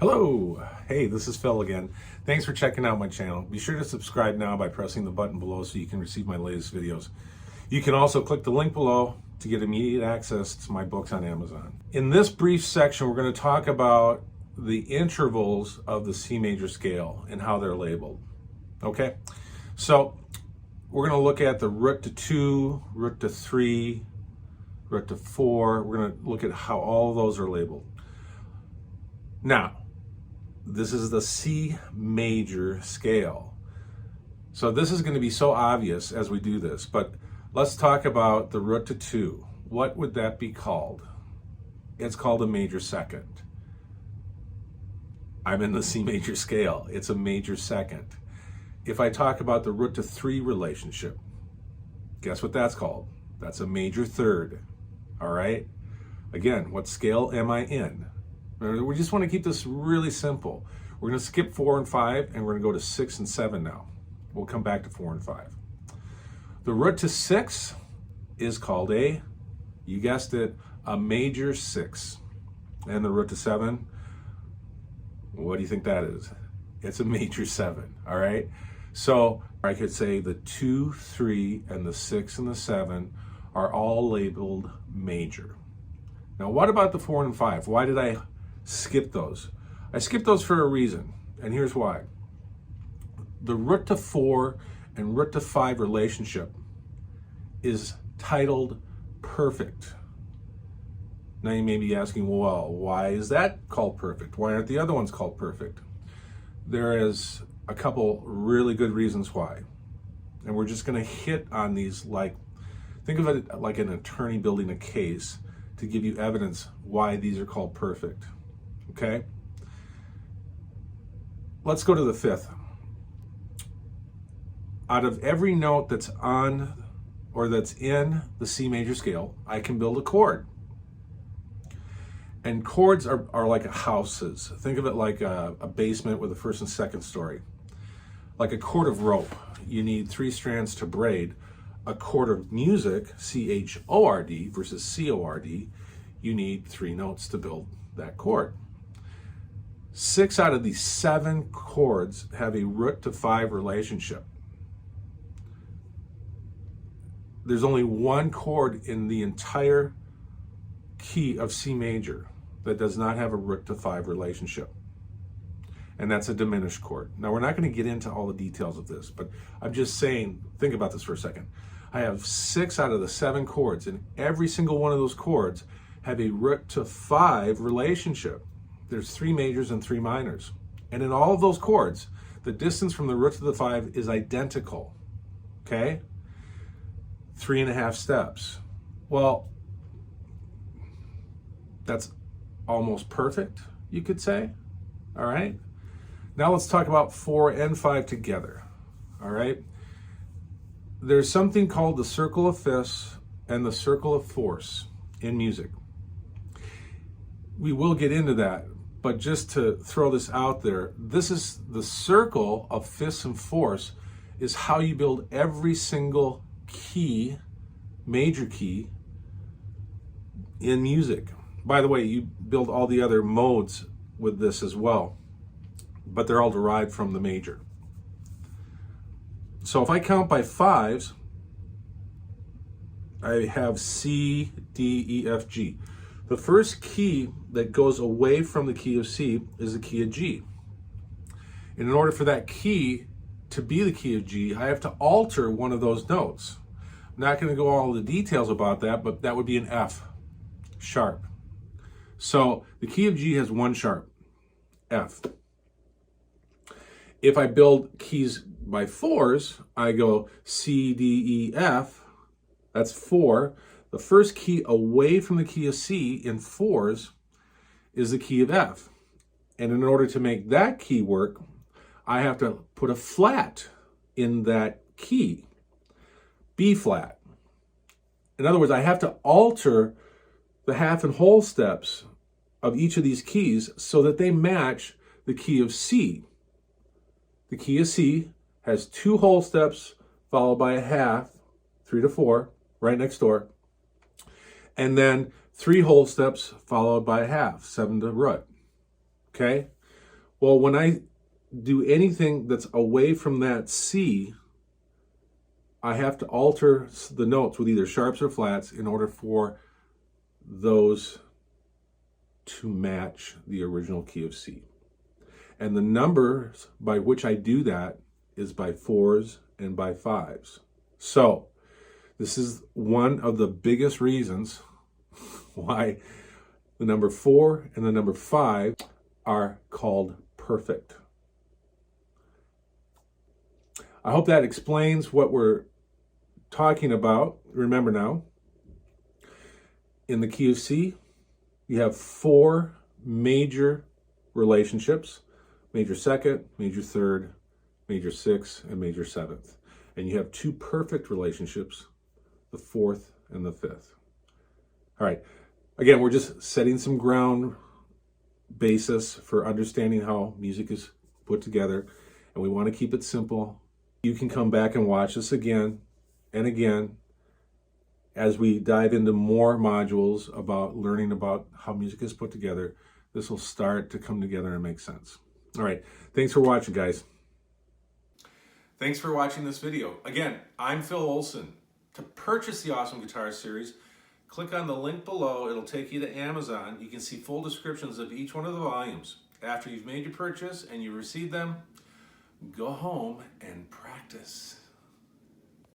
Hello, hey, this is Phil again. Thanks for checking out my channel. Be sure to subscribe now by pressing the button below so you can receive my latest videos. You can also click the link below to get immediate access to my books on Amazon. In this brief section, we're going to talk about the intervals of the C major scale and how they're labeled. Okay, so we're going to look at the root to 2, root to 3, root to 4. We're going to look at how all of those are labeled. Now, this is the C major scale. So this is going to be so obvious as we do this, but let's talk about the root to 2. What would that be called? It's called a major second. I'm in the C major scale. It's a major second. If I talk about the root to 3 relationship, guess what that's called? That's a major third. All right? Again, what scale am I in? We just want to keep this really simple. We're going to skip 4 and 5, and we're going to go to 6 and 7 now. We'll come back to 4 and 5. The root to 6 is called you guessed it, a major 6. And the root to 7, what do you think that is? It's a major 7, all right? So I could say the 2, 3, and the 6 and the 7 are all labeled major. Now, what about the 4 and 5? Why did I skip those? I skipped those for a reason, and here's why. The root to 4 and root to 5 relationship is titled perfect. Now you may be asking, well, why is that called perfect? Why aren't the other ones called perfect? There is a couple really good reasons why, and we're just going to hit on these think of it like an attorney building a case to give you evidence why these are called perfect. Okay? Let's go to the 5th. Out of every note that's on or that's in the C major scale, I can build a chord. And chords are like houses. Think of it like a basement with a first and second story. Like a cord of rope, you need 3 strands to braid. A chord of music, C-H-O-R-D versus C-O-R-D, you need 3 notes to build that chord. 6 out of these 7 chords have a root to 5 relationship. There's only 1 chord in the entire key of C major that does not have a root to 5 relationship. And that's a diminished chord. Now, we're not going to get into all the details of this, but I'm just saying, think about this for a second. I have 6 out of the 7 chords, and every single one of those chords have a root to 5 relationship. There's 3 majors and 3 minors. And in all of those chords, the distance from the root to the 5 is identical. Okay? 3.5 steps. Well, that's almost perfect, you could say. All right? Now let's talk about 4 and 5 together. All right? There's something called the circle of fifths and the circle of fourths in music. We will get into that, but just to throw this out there, this is the circle of fifths and fourths is how you build every single key, major key, in music. By the way, you build all the other modes with this as well, but they're all derived from the major. So if I count by 5s, I have C, D, E, F, G. The first key that goes away from the key of C is the key of G. And in order for that key to be the key of G, I have to alter one of those notes. I'm not going to go all the details about that, but that would be an F sharp. So the key of G has 1 sharp, F. If I build keys by 4s, I go C, D, E, F. That's 4. The first key away from the key of C in 4s is the key of F. And in order to make that key work, I have to put a flat in that key, B flat. In other words, I have to alter the half and whole steps of each of these keys so that they match the key of C. The key of C has 2 whole steps followed by a half, 3 to 4, right next door. And then 3 whole steps followed by a half, 7 to root. Okay? Well, when I do anything that's away from that C, I have to alter the notes with either sharps or flats in order for those to match the original key of C. And the numbers by which I do that is by 4s and by 5s. So this is one of the biggest reasons why the number 4 and the number 5 are called perfect. I hope that explains what we're talking about. Remember now, in the key of C, you have 4 major relationships: major second, major third, major sixth, and major seventh. And you have 2 perfect relationships, the 4th and the 5th. All right. Again, we're just setting some ground basis for understanding how music is put together, and we want to keep it simple. You can come back and watch this again and again as we dive into more modules about learning about how music is put together. This will start to come together and make sense. All right. Thanks for watching, guys. Thanks for watching this video. Again, I'm Phil Olson. To purchase the Awesome Guitar Series, click on the link below. It'll take you to Amazon. You can see full descriptions of each one of the volumes. After you've made your purchase and you receive them, go home and practice.